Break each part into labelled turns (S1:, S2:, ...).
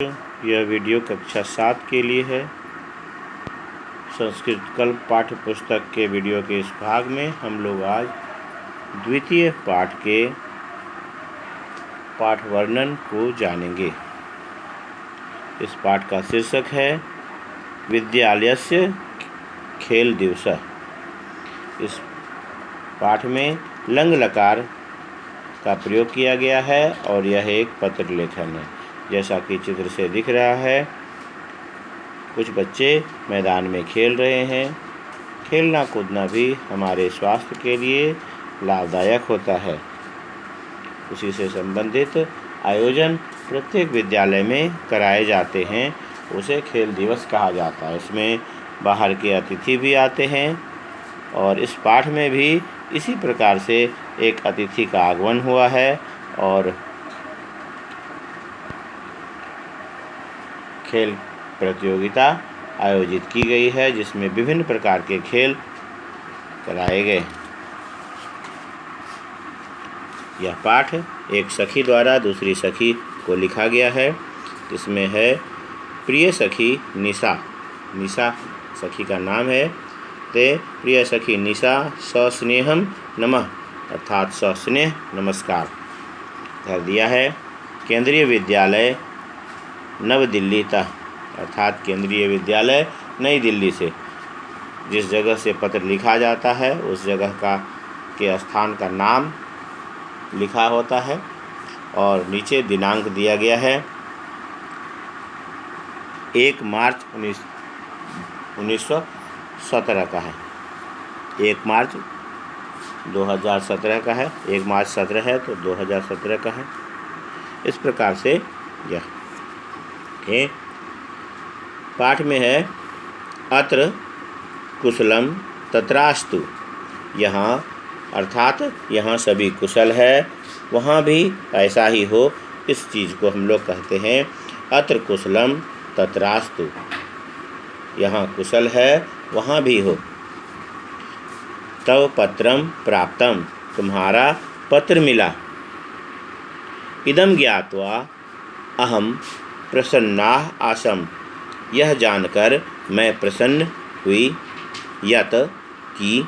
S1: यह वीडियो कक्षा 7 के लिए है। संस्कृत कल्प पाठ्य पुस्तक के वीडियो के इस भाग में हम लोग आज द्वितीय पाठ के पाठ वर्णन को जानेंगे। इस पाठ का शीर्षक है विद्यालयस्य खेल दिवस। इस पाठ में लंग लकार का प्रयोग किया गया है और यह एक पत्र लेखन है। जैसा कि चित्र से दिख रहा है, कुछ बच्चे मैदान में खेल रहे हैं। खेलना कूदना भी हमारे स्वास्थ्य के लिए लाभदायक होता है। उसी से संबंधित आयोजन प्रत्येक विद्यालय में कराए जाते हैं, उसे खेल दिवस कहा जाता है। इसमें बाहर के अतिथि भी आते हैं और इस पाठ में भी इसी प्रकार से एक अतिथि का आगमन हुआ है और खेल प्रतियोगिता आयोजित की गई है, जिसमें विभिन्न प्रकार के खेल कराए गए। यह पाठ एक सखी द्वारा दूसरी सखी को लिखा गया है। इसमें है प्रिय सखी निशा। निशा सखी का नाम है। ते प्रिय सखी निशा सस्नेहम नमः अर्थात सस्नेह नमस्कार कर दिया है। केंद्रीय विद्यालय नव दिल्ली तक अर्थात केंद्रीय विद्यालय नई दिल्ली से जिस जगह से पत्र लिखा जाता है उस जगह के स्थान का नाम लिखा होता है और नीचे दिनांक दिया गया है। 1 मार्च 1917 का है। 1 मार्च 2017 का है। 1 मार्च 17 है तो 2017 का है। इस प्रकार से यह पाठ में है अत्र कुशलम तत्रास्तु। यहाँ अर्थात यहाँ सभी कुशल है, वहाँ भी ऐसा ही हो। इस चीज़ को हम लोग कहते हैं अत्र कुशलम तत्रास्तु। यहाँ कुशल है, वहाँ भी हो। तव पत्रम प्राप्तम, तुम्हारा पत्र मिला। इदम ज्ञात्वा अहम प्रसन्ना आसम, यह जानकर मैं प्रसन्न हुई। यत कि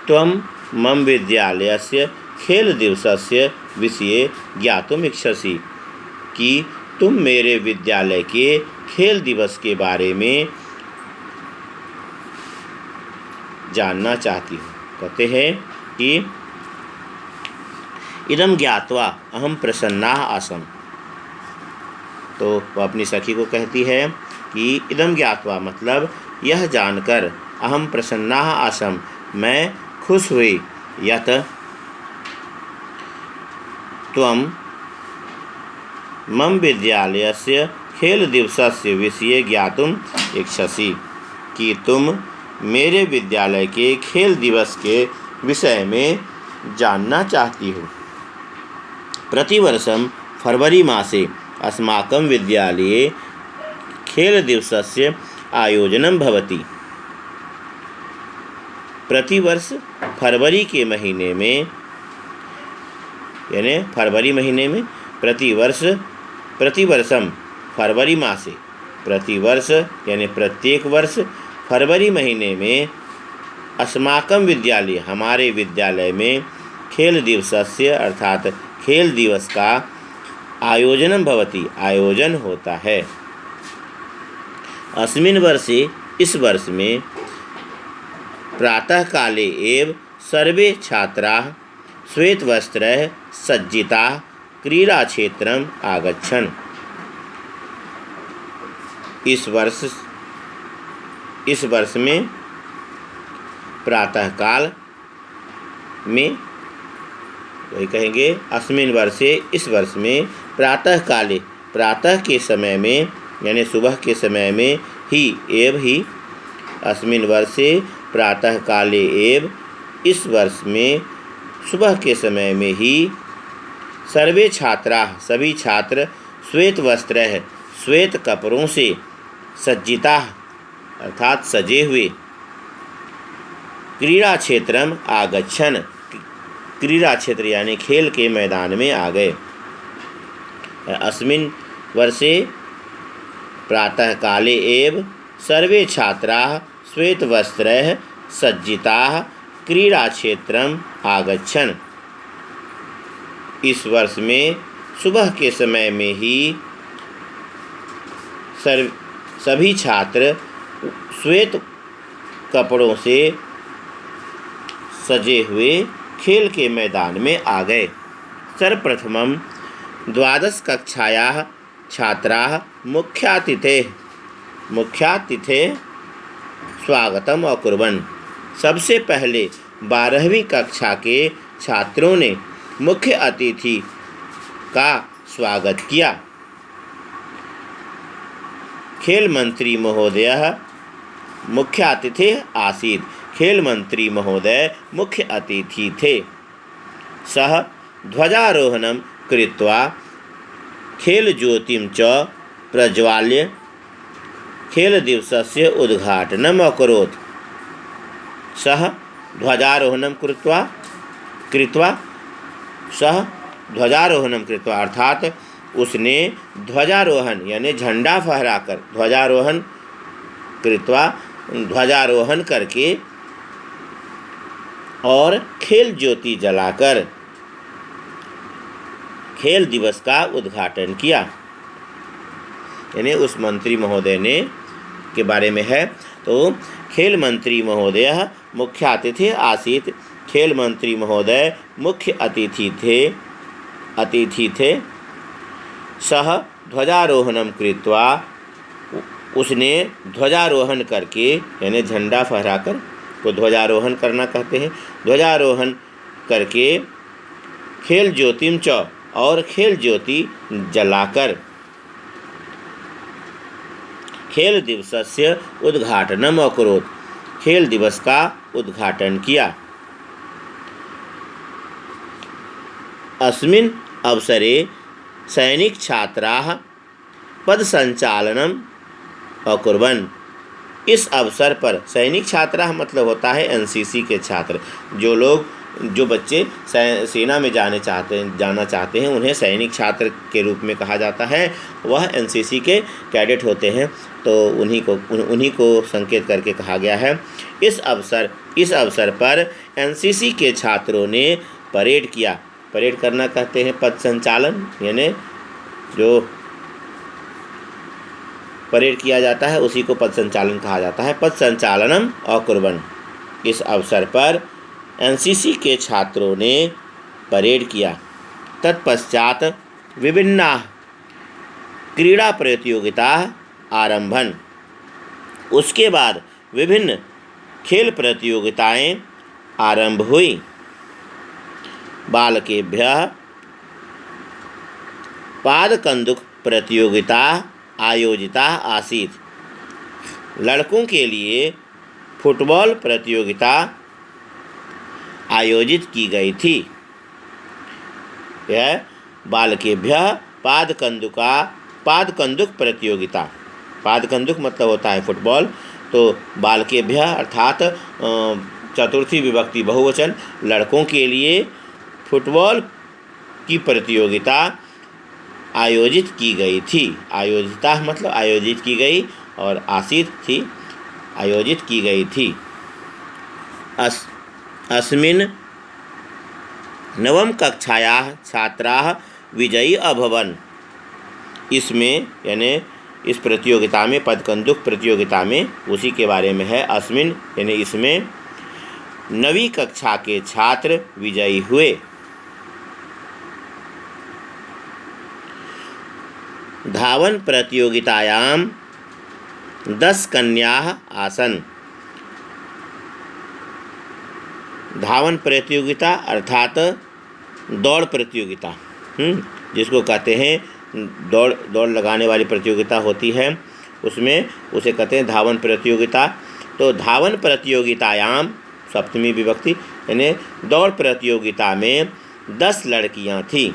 S1: त्वं मम विद्यालयस्य खेल दिवसस्य विषये ज्ञातुम् इच्छसि, कि तुम मेरे विद्यालय के खेल दिवस के बारे में जानना चाहती हो। कहते हैं कि इदम ज्ञात्वा अहम प्रसन्ना आसम, तो वह अपनी सखी को कहती है कि इदम ज्ञात्वा मतलब यह जानकर अहम प्रसन्ना आसम, मैं खुश हुई। यत त्वं मम विद्यालयस्य खेल दिवसस्य विषये ज्ञातुम् इच्छसि, कि तुम मेरे विद्यालय के खेल दिवस के विषय में जानना चाहती हो। प्रतिवर्षं फरवरी मासे अस्माकं विद्यालये खेल दिवसस्य आयोजनं भवति। प्रतिवर्ष फरवरी के महीने में यानी फरवरी महीने में प्रतिवर्षम फरवरी मासे, प्रतिवर्ष यानी प्रत्येक वर्ष फरवरी महीने में अस्माकं विद्यालय हमारे विद्यालय में खेल दिवसस्य अर्थात खेल दिवस का आयोजनं भवति आयोजन होता है। अस्मिन् वर्षे इस वर्ष में प्रातः काले एव सर्वे छात्राः श्वेतवस्त्रैः सज्जिताः क्रीड़ा क्षेत्रम् आगच्छन्। इस वर्ष में प्रातः काल में वही कहेंगे अस्मिन् वर्षे इस वर्ष में प्रातः काले प्रातः के समय में यानी सुबह के समय में ही अस्मिन् वर्षे प्रातः काले एव इस वर्ष में सुबह के समय में ही सर्वे छात्रा सभी छात्र श्वेत वस्त्र श्वेत कपड़ों से सज्जिता अर्थात सजे हुए क्रीड़ा क्षेत्रम आगच्छन् क्रीड़ा क्षेत्र यानी खेल के मैदान में आ गए। अस्मिन् वर्षे प्रातःकाले एव सर्वे छात्राः श्वेतवस्त्रैः सज्जिताः क्रीडाक्षेत्रम् आगच्छन्। इस वर्ष में सुबह के समय में ही सभी छात्र श्वेत कपड़ों से सजे हुए खेल के मैदान में आ गए। सर्वप्रथमं द्वादश कक्षायाः छात्राः मुख्यातिथेः स्वागतम् अकुर्वन्। सबसे पहले 12वीं कक्षा के छात्रों ने मुख्य अतिथि का स्वागत किया। खेल मंत्री महोदयः मुख्य अतिथि आसीत्। खेल मंत्री महोदय मुख्य अतिथि थे। सः ध्वजारोहणं कृत्वा खेलज्योतिं च प्रज्वाल्य खेलदिवसस्य उद्घाटनम् अकरोत्। सः ध्वजारोहणं कृत्वा अर्थात उसने ध्वजारोहण यानी झंडा फहराकर ध्वजारोहण करके और खेल ज्योति जलाकर खेल दिवस का उद्घाटन किया। यानी उस मंत्री महोदय ने के बारे में है। तो खेल मंत्री महोदय मुख्य अतिथि आसीत्। खेल मंत्री महोदय मुख्य अतिथि थे। सः ध्वजारोहणं कृत्वा उसने ध्वजारोहण करके यानी झंडा फहराकर को ध्वजारोहण करना कहते हैं। ध्वजारोहण करके खेल ज्योतिं च और खेल ज्योति जलाकर खेल दिवसस्य उद्घाटनम् अकरोत्। खेल दिवस का उद्घाटन किया। अस्मिन् अवसरे सैनिक छात्राः पदसंचालनम् अकुर्वन्। इस अवसर पर सैनिक छात्रा मतलब होता है एनसीसी के छात्र। जो बच्चे सेना में जाना चाहते हैं उन्हें सैनिक छात्र के रूप में कहा जाता है। वह एनसीसी के कैडेट होते हैं, तो उन्हीं को संकेत करके कहा गया है। इस अवसर पर एनसीसी के छात्रों ने परेड किया। परेड करना कहते हैं पथ संचालन, यानी जो परेड किया जाता है उसी को पथ संचालन कहा जाता है। पथ संचालनम अकुर्वन्। इस अवसर पर एनसीसी के छात्रों ने परेड किया। तत्पश्चात विभिन्ना क्रीड़ा प्रतियोगिता आरंभन। उसके बाद विभिन्न खेल प्रतियोगिताएं आरंभ हुई। बालकेभ्यः पादकन्दुक प्रतियोगिता आयोजिता आसीत्। लड़कों के लिए फुटबॉल प्रतियोगिता आयोजित की गई थी। यह बालकेभ्यः पादकन्दुक प्रतियोगिता। पादकन्दुक मतलब होता है फुटबॉल। तो बालकेभ्यः अर्थात चतुर्थी विभक्ति बहुवचन, लड़कों के लिए फुटबॉल की प्रतियोगिता आयोजित की गई थी। आयोजिता मतलब आयोजित की गई और आसीत् थी, आयोजित की गई थी। अस्मिन् नवम कक्षायाः छात्राः विजयी अभवन्। इसमें यानी इस प्रतियोगिता में, पदकन्दुक प्रतियोगिता में, उसी के बारे में है। अस्मिन् यानी इसमें 9वीं कक्षा के छात्र विजयी हुए। धावन प्रतियोगितायां 10 कन्याः आसन्। धावन प्रतियोगिता अर्थात दौड़ प्रतियोगिता, जिसको कहते हैं दौड़ लगाने वाली प्रतियोगिता होती है, उसमें उसे कहते हैं धावन प्रतियोगिता। तो धावन प्रतियोगितायां सप्तमी विभक्ति यानी दौड़ प्रतियोगिता में 10 लड़कियां थीं।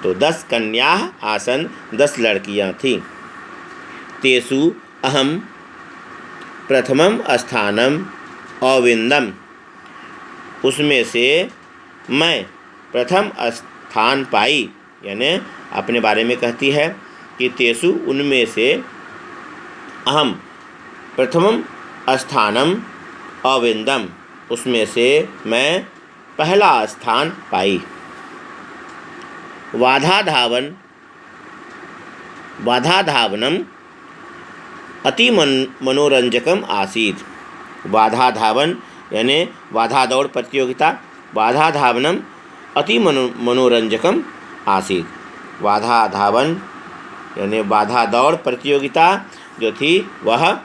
S1: तो 10 कन्याः आसन्, 10 लड़कियां थीं। तेषु अहं प्रथमं स्थानम् अविन्दम्। उसमें से मैं प्रथम स्थान पाई, यानी अपने बारे में कहती है। कि तेषु उनमें से अहम प्रथमम स्थानम अविंदम, उसमें से मैं पहला स्थान पाई। बाधा धावनम अति मनोरंजकम आसीत। बाधा धावन यानी बाधा दौड़ प्रतियोगिता, बाधा धावनम अति मनोरंजकम आसीत। बाधा धावन यानी बाधा दौड़ प्रतियोगिता जो थी वह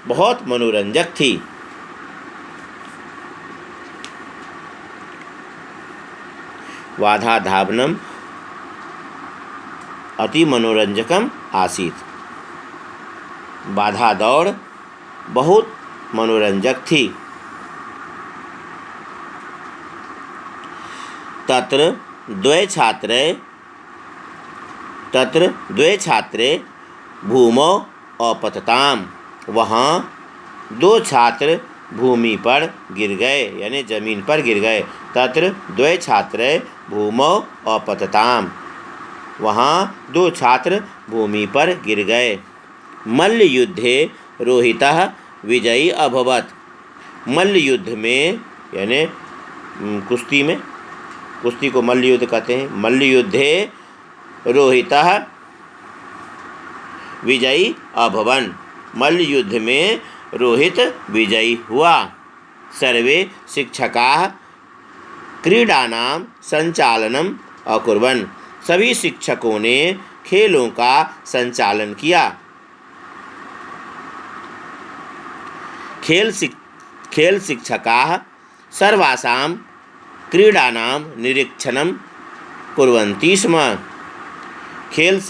S1: बहुत मनोरंजक थी। बाधा धावनम अति मनोरंजकम आसीत। बाधा दौड़ बहुत मनोरंजक थी। तत्र द्वे छात्रे भूमौ अपतताम, वहाँ दो छात्र भूमि पर गिर गए यानी जमीन पर गिर गए। तत्र द्वे छात्रे भूमौ अपतताम, वहाँ दो छात्र भूमि पर गिर गए। मल्ल युद्धे रोहितः विजयी अभवत्। मल्ल युद्ध में यानी कुश्ती में, कुश्ती को मल्ल युद्ध कहते हैं। मल्ल युद्धे रोहितः विजयी अभवन, मल्ल युद्ध में रोहित विजयी हुआ। सर्वे शिक्षकाः क्रीडानां संचालनम अकुर्वन्, सभी शिक्षकों ने खेलों का संचालन किया। खेल शिक्षकाः सर्वासां क्रीडानां निरीक्षणं कुर्वन्ति स्म। खेल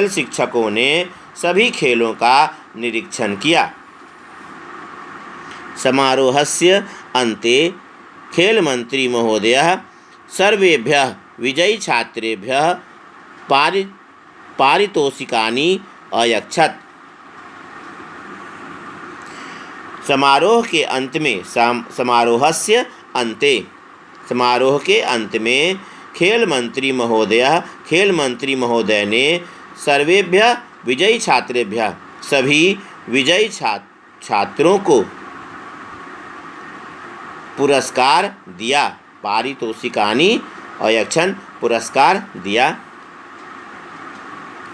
S1: शिक्षकों ने सभी खेलों का निरीक्षण किया। समारोहस्य अन्ते खेल मंत्री महोदयः सर्वेभ्यः विजयी छात्रेभ्यः पारितोषिकानि अयच्छत्। समारोह के अंत में समारोह के अंत में खेल मंत्री महोदय ने सर्वेभ्यः विजयी छात्रेभ्यः सभी विजयी छात्रों को पुरस्कार दिया। पारितोषिकानि अयच्छन्, पुरस्कार दिया।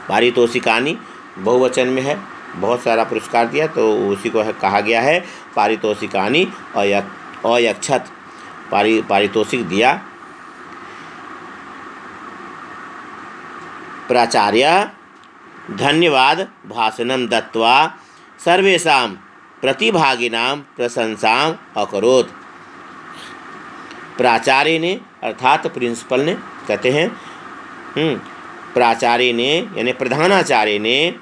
S1: पारितोषिकानि बहुवचन में है, बहुत सारा पुरस्कार दिया तो उसी को कहा गया है पारितोषिकानि अयच्छत्, पारितोषिक दिया। प्राचार्य धन्यवाद भाषणं दत्त्वा सर्वेषां प्रतिभागिनां प्रशंसां अकरोत्। प्राचार्य ने अर्थात प्रिंसिपल ने कहते हैं प्राचार्य ने यानी प्रधानाचार्य ने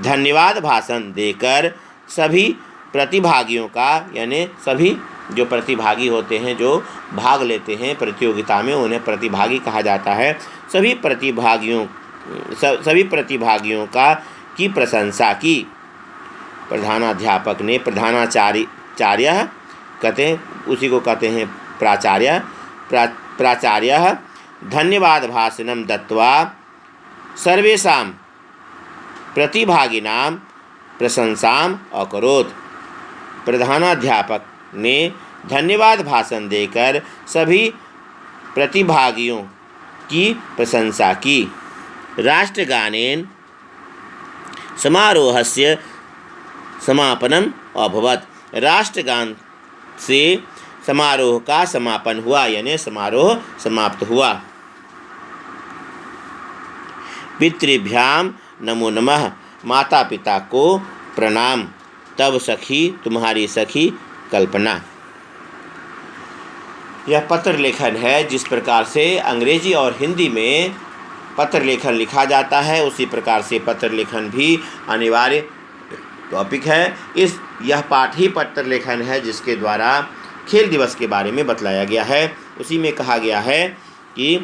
S1: धन्यवाद भाषण देकर सभी प्रतिभागियों का यानी सभी जो प्रतिभागी होते हैं जो भाग लेते हैं प्रतियोगिता में उन्हें प्रतिभागी कहा जाता है। सभी प्रतिभागियों का की प्रशंसा की। प्रधानाध्यापक ने प्रधानाचार्य कहते हैं उसी को कहते हैं प्राचार्य धन्यवाद भाषणं दत्त्वा सर्वेषां प्रतिभागिनां प्रशंसां अकरोत्। प्रधानाध्यापक ने धन्यवाद भाषण देकर सभी प्रतिभागियों की प्रशंसा की। राष्ट्रगानेन समारोहस्य समापनम अभवत्, राष्ट्रगान से समारोह का समापन हुआ यानी समारोह समाप्त हुआ। पितृभ्याम नमो नमः, माता पिता को प्रणाम। तब सखी तुम्हारी सखी कल्पना। यह पत्र लेखन है। जिस प्रकार से अंग्रेजी और हिंदी में पत्र लेखन लिखा जाता है उसी प्रकार से पत्र लेखन भी अनिवार्य टॉपिक है। यह पाठ ही पत्र लेखन है जिसके द्वारा खेल दिवस के बारे में बतलाया गया है। उसी में कहा गया है कि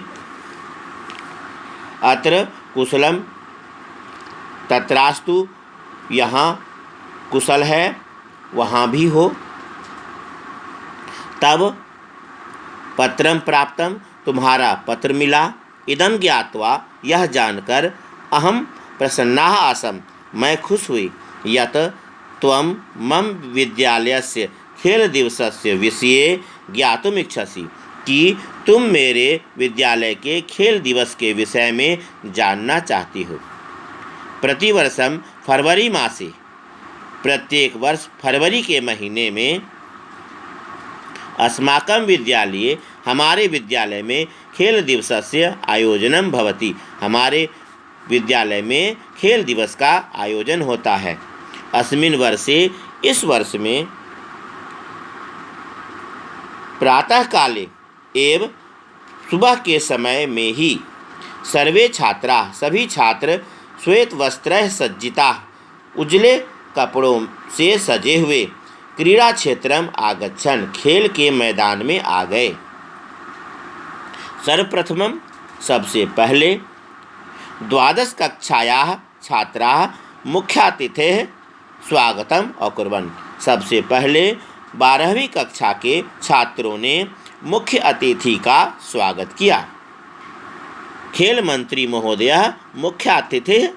S1: अत्र कुशलम तत्रास्तु, यहाँ कुशल है वहाँ भी हो। तब पत्रम प्राप्तम, तुम्हारा पत्र मिला। इदम ज्ञात्वा, यह जानकर, अहम प्रसन्नाः आसम्, मैं खुश हुई यत् त्वं मम विद्यालयस्य खेलदिवसस्य विषये ज्ञातुम् इच्छसि, कि तुम मेरे विद्यालय के खेल दिवस के विषय में जानना चाहती हो। प्रतिवर्षं फरवरी मासे, प्रत्येक वर्ष फरवरी के महीने में अस्माकं विद्यालये, हमारे विद्यालय में खेल दिवसस्य आयोजनं भवति, हमारे विद्यालय में खेल दिवस का आयोजन होता है। अस्मिन् वर्षे, इस वर्ष में प्रातः काले एवं सुबह के समय में ही सर्वे छात्रा, सभी छात्र श्वेत वस्त्रैः सज्जिताः, उजले कपड़ों से सजे हुए क्रीड़ा क्षेत्रम आगच्छन्, खेल के मैदान में आ गए। सर्वप्रथमं, सबसे पहले द्वादश कक्षायाः छात्राः मुख्यातिथेः स्वागतम् अकुर्वन्, सबसे पहले 12वीं कक्षा के छात्रों ने मुख्य अतिथि का स्वागत किया। खेल मंत्री महोदयः मुख्य अतिथिः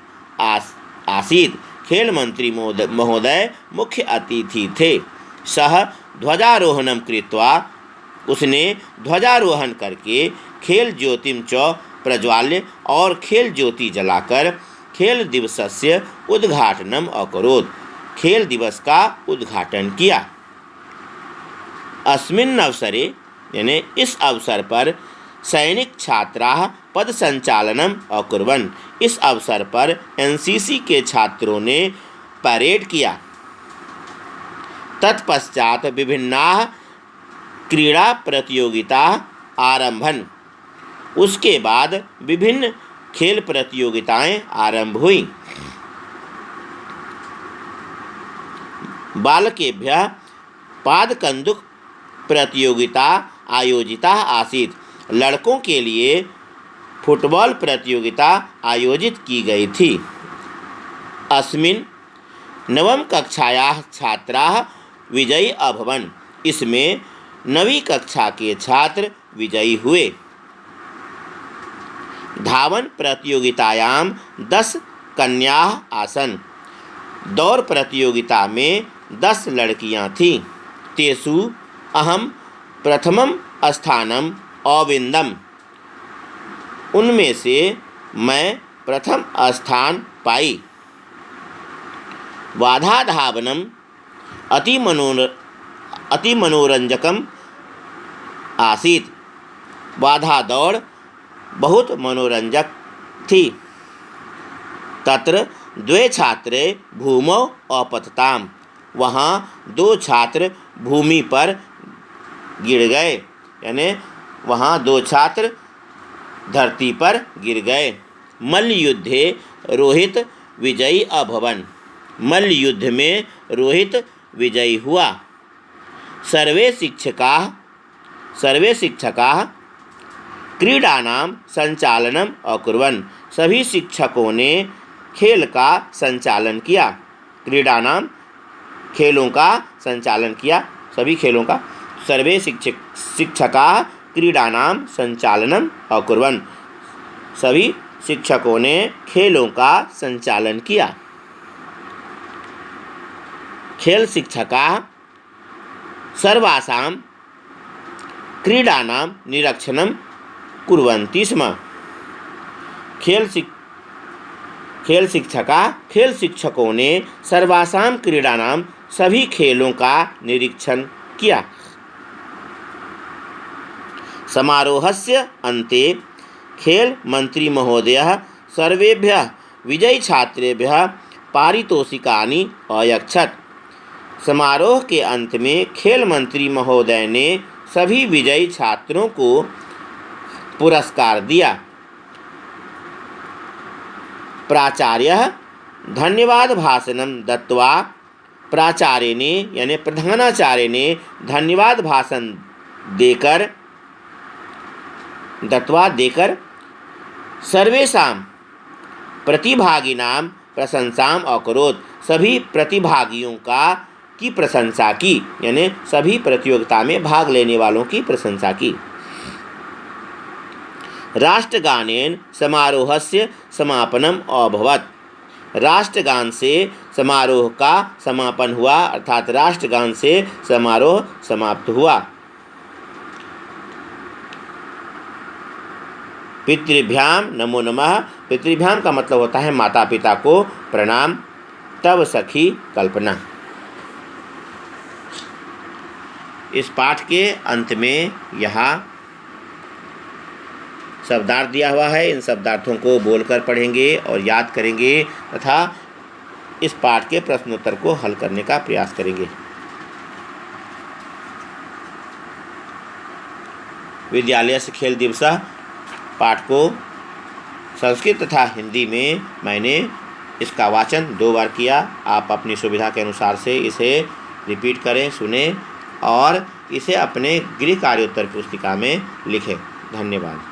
S1: आसीत्, खेल मंत्री महोदय मुख्य अतिथि थे। सः ध्वजारोहणं कृत्वा, उसने ध्वजारोहण करके खेल ज्योतिं च प्रज्वाल्य और खेल ज्योति जलाकर खेल दिवसस्य उद्घाटनम् अकरोत्, खेल दिवस का उद्घाटन किया। अस्मिन् अवसरे, यानी इस अवसर पर सैनिक छात्राः पद संचालनम् अकुर्वन्, इस अवसर पर एनसीसी के छात्रों ने परेड किया। तत्पश्चात विभिन्नाः क्रीड़ा प्रतियोगिताः आरम्भन्, उसके बाद विभिन्न खेल प्रतियोगिताएं आरंभ हुई। बालकेभ्यः पादकन्दुक प्रतियोगिता आयोजिता आसीत्, लड़कों के लिए फुटबॉल प्रतियोगिता आयोजित की गई थी। अस्मिन् नवम कक्षायाः छात्राः विजयी अभवन्, इसमें 9वीं कक्षा के छात्र विजयी हुए। धावन प्रतियोगितायां 10 कन्याः आसन्, दौड़ प्रतियोगिता में 10 लड़कियां थीं। तेषु अहम प्रथमं स्थानम् अविन्दम्, उनमें से मैं प्रथम स्थान पाई। बाधाधावनम् अति मनोरंजकम् आसीत्, बाधा दौड़ बहुत मनोरंजक थी। तत्र 2 छात्रे भूमौ अपतताम्, वहाँ 2 छात्र भूमि पर गिर गए, यानी वहाँ 2 छात्र धरती पर गिर गए। मल्लयुद्धे रोहित विजयी अभवन्, मल्लयुद्ध में रोहित विजयी हुआ। सर्वे शिक्षकाः क्रीडानां संचालनम् अकुर्वन्, सभी शिक्षकों ने खेल का संचालन किया। क्रीडानां, खेलों का संचालन किया, सभी खेलों का। सर्वे शिक्षकाः क्रीडानां संचालनम् अकुर्वन्, सभी शिक्षकों ने खेलों का संचालन किया। खेल शिक्षकाः सर्वासां क्रीडानां निरीक्षणं कुर्वन्ति स्म, खेल शिक्षकों ने सर्वासां क्रीडानां, सभी खेलों का निरीक्षण किया। समारोहस्य अन्ते खेल मंत्री महोदयः सर्वेभ्यः विजयी छात्रेभ्यः पारितोषिकानि अयच्छत्, समारोह के अंत में खेल मंत्री महोदय ने सभी विजयी छात्रों को पुरस्कार दिया। प्राचार्यः धन्यवाद भाषणं दत्त्वा, प्राचार्य ने यानी प्रधानाचार्य ने धन्यवाद भाषण देकर सर्वेषां प्रतिभागिनां प्रशंसाम् अकरोत्, सभी प्रतिभागियों की प्रशंसा की, यानी सभी प्रतियोगिता में भाग लेने वालों की प्रशंसा की। राष्ट्रगानेन समारोहस्य समापनम् अभवत्, राष्ट्रगान से समारोह का समापन हुआ, अर्थात राष्ट्रगान से समारोह समाप्त हुआ। पितृभ्याम नमो नमः। पितृभ्याम का मतलब होता है माता पिता को प्रणाम। तब सखी कल्पना। इस पाठ के अंत में यहाँ शब्दार्थ दिया हुआ है। इन शब्दार्थों को बोलकर पढ़ेंगे और याद करेंगे तथा इस पाठ के प्रश्नोत्तर को हल करने का प्रयास करेंगे। विद्यालय से खेल दिवस पाठ को संस्कृत तथा हिंदी में मैंने इसका वाचन 2 बार किया। आप अपनी सुविधा के अनुसार से इसे रिपीट करें, सुने और इसे अपने गृह कार्योत्तर पुस्तिका में लिखें। धन्यवाद।